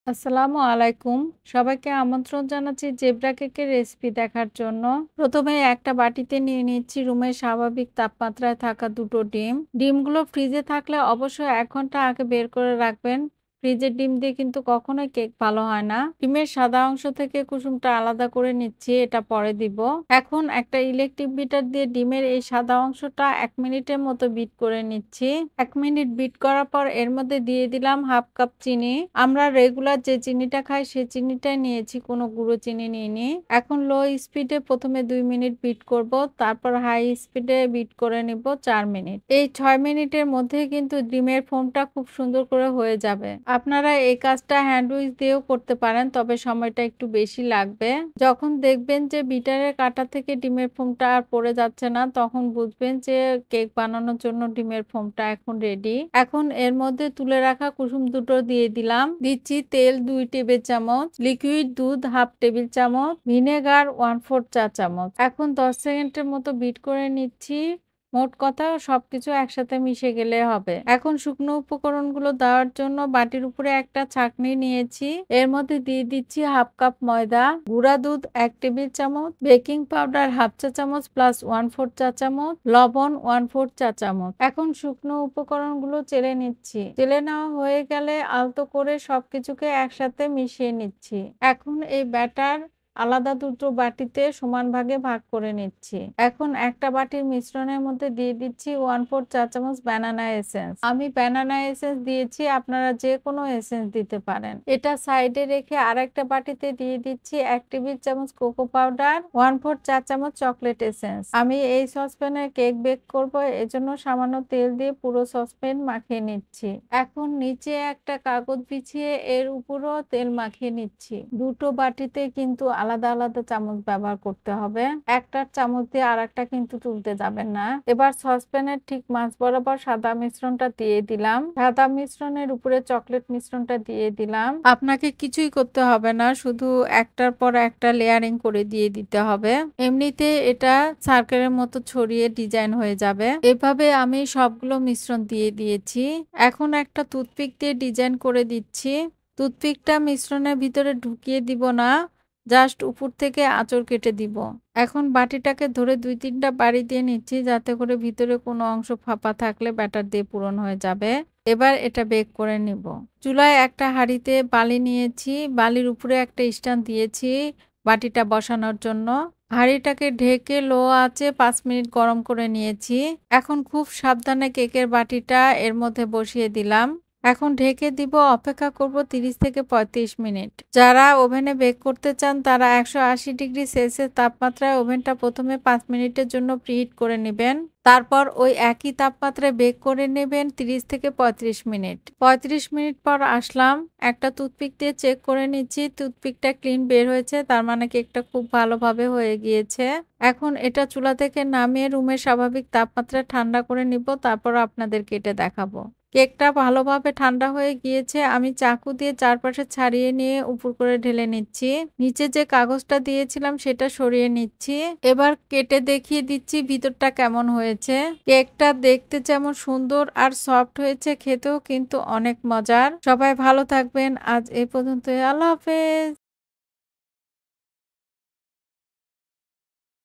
আসসালামু আলাইকুম। সবাইকে আমন্ত্রণ জানাচ্ছি জেব্রা কেকের রেসিপি দেখার জন্য। প্রথমে একটা বাটিতে নিয়ে নিচ্ছি রুমের স্বাভাবিক তাপমাত্রায় থাকা ২ টো ডিম। ডিমগুলো ফ্রিজে থাকলে অবশ্যই ১ ঘন্টা আগে বের করে রাখবেন। ফ্রিজের ডিম দিয়ে কিন্তু কখনোই কেক ভালো হয় না। ডিমের সাদা অংশ থেকে কুসুমটা আলাদা করে নিচ্ছি, এটা পরে দিব। এখন একটা ইলেকট্রিক বিটার দিয়ে ডিমের এই সাদা অংশটা ১ মিনিটের মতো বিট করে নিচ্ছি। ১ মিনিট বিট করার পর এর মধ্যে দিয়ে দিলাম 1/2 কাপ চিনি। আমরা রেগুলার যে চিনিটা খাই সে চিনিটাই নিয়েছি, কোনো গুঁড়ো চিনি নিইনি। এখন লো স্পিডে প্রথমে ২ মিনিট বিট করব, তারপর হাই স্পিডে বিট করে নিব ৪ মিনিট। এই ৬ মিনিটের মধ্যেই কিন্তু ডিমের ফোমটা খুব সুন্দর করে হয়ে যাবে। আপনারা এই কাজটা হ্যান্ড উইচ দিয়েও করতে পারেন, তবে সময়টা একটু বেশি লাগবে। যখন দেখবেন যে বিটারের কাঁটা থেকে ডিমের ফোমটা আর পড়ে যাচ্ছে না, তখন বুঝবেন যে কেক বানানোর জন্য ডিমের ফোমটা এখন রেডি। এখন এর মধ্যে তুলে রাখা কুসুম দুটো দিয়ে দিলাম। দিচ্ছি তেল ২ টেবিল চামচ, লিকুইড দুধ 1/2 টেবিল চামচ, ভিনেগার 1/4 চা চামচ। এখন ১০ সেকেন্ডের মতো বিট করে নিচ্ছি। মোট কথা সবকিছু একসাথে মিশে গেলে হবে। এখন শুকনো উপকরণগুলো দেওয়ার জন্য বাটির উপরে একটা ছাঁকনি নিয়েছি। এর মধ্যে দিয়ে দিচ্ছি 1/2 কাপ ময়দা, গুঁড়া দুধ ১ টেবিল চামচ, বেকিং পাউডার 1/2 চা চামচ প্লাস 1/4 চা চামচ, লবণ 1/4 চা চামচ। এখন শুকনো উপকরণগুলো চেলে নিচ্ছি। চেলে নেওয়া হয়ে গেলে আলতো করে সবকিছুকে একসাথে মিশিয়ে নিচ্ছি। এখন এই ব্যাটার আলাদা দুটো বাটিতে সমান ভাগে ভাগ করে নিচ্ছি। এখন একটা বাটির মিশ্রণের মধ্যে দিয়ে দিচ্ছি 1/4 চা চামচ ব্যানানা এসেন্স। আমি ব্যানানা এসেন্স দিয়েছি, আপনারা যে কোনো এসেন্স দিতে পারেন। এটা সাইডে রেখে আরেকটা বাটিতে দিয়ে দিচ্ছি ১ টেবিল চামচ কোকো পাউডার, 1/4 চা চামচ চকলেট এসেন্স। আমি এই সসপ্যানে কেক বেক করব, এজন্য সামান্য তেল দিয়ে পুরো সসপ্যান মাখিয়ে নিচ্ছি। এখন নিচে একটা কাগজ বিছিয়ে এর উপরও তেল মাখিয়ে নিচ্ছি। দুটো বাটিতে কিন্তু আলাদা আলাদা চামচ ব্যবহার করতে হবে। একটার চামচ দিয়ে আরেকটা কিন্তু তুলতে যাবেন না। এবার সসপ্যানের ঠিক মাঝ বরাবর সাদা মিশ্রণটা দিয়ে দিলাম। সাদা মিশ্রণের উপরে চকলেট মিশ্রণটা দিয়ে দিলাম। আপনাকে কিছুই করতে হবে না, শুধু একটার পর একটা লেয়ারিং করে দিয়ে দিতে হবে। এমনিতে এটা সার্কেলের মতো ছড়িয়ে ডিজাইন হয়ে যাবে। এভাবে আমি সবগুলো মিশ্রণ দিয়ে দিয়েছি। এখন একটা টুথপিক দিয়ে ডিজাইন করে দিচ্ছি। টুথপিকটা মিশ্রণের ভিতরে ঢুকিয়ে দিব না, জাস্ট উপর থেকে আঁচড় কেটে দিব। এখন বাটিটাকে ধরে ২-৩টা বাড়ি দিয়ে নিচ্ছি, যাতে করে ভিতরে কোনো অংশ ফাঁপা থাকলে ব্যাটার দিয়ে পূরণ হয়ে যাবে। এবার এটা বেক করে নিব। চুলায় একটা হাঁড়িতে বালি নিয়েছি, বালির উপরে একটা স্ট্যান্ড দিয়েছি বাটিটা বসানোর জন্য। হাঁড়িটাকে ঢেকে লো আঁচে ৫ মিনিট গরম করে নিয়েছি। এখন খুব সাবধানে কেকের বাটিটা এর মধ্যে বসিয়ে দিলাম। এখন ঢেকে দিব, অপেক্ষা করব ৩০ থেকে ৩৫ মিনিট। যারা ওভেনে বেক করতে চান তারা ১৮০ ডিগ্রি সেলসিয়াস তাপমাত্রায় ওভেনটা প্রথমে ৫ মিনিটের জন্য প্রিহিট করে নেবেন। তারপর ওই একই তাপমাত্রায় বেক করে নেবেন ৩০ থেকে ৩৫ মিনিট। ৩৫ মিনিট পর আসলাম, একটা টুথপিক দিয়ে চেক করে নিচ্ছি টুথপিকটা ক্লিন বের হয়েছে, তার মানে কেকটা খুব ভালোভাবে হয়ে গিয়েছে। এখন এটা চুলা থেকে নামিয়ে রুমের স্বাভাবিক তাপমাত্রায় ঠান্ডা করে নিব, তারপর আপনাদের কেটে দেখাবো। কেকটা ভালোভাবে ঠান্ডা হয়ে গিয়েছে, আমি চাকু দিয়ে চারপাশে ছাড়িয়ে নিয়ে উপর করে ঢেলে নিচ্ছি। নিচে যে কাগজটা দিয়েছিলাম সেটা সরিয়ে নিচ্ছি। এবার কেটে দেখিয়ে দিচ্ছি ভিতরটা কেমন হয়েছে। কেকটা দেখতে যেমন সুন্দর আর সফট হয়েছে, খেতেও কিন্তু অনেক মজার। সবাই ভালো থাকবেন। আজ এই পর্যন্তই। আল্লাহ হাফেজ।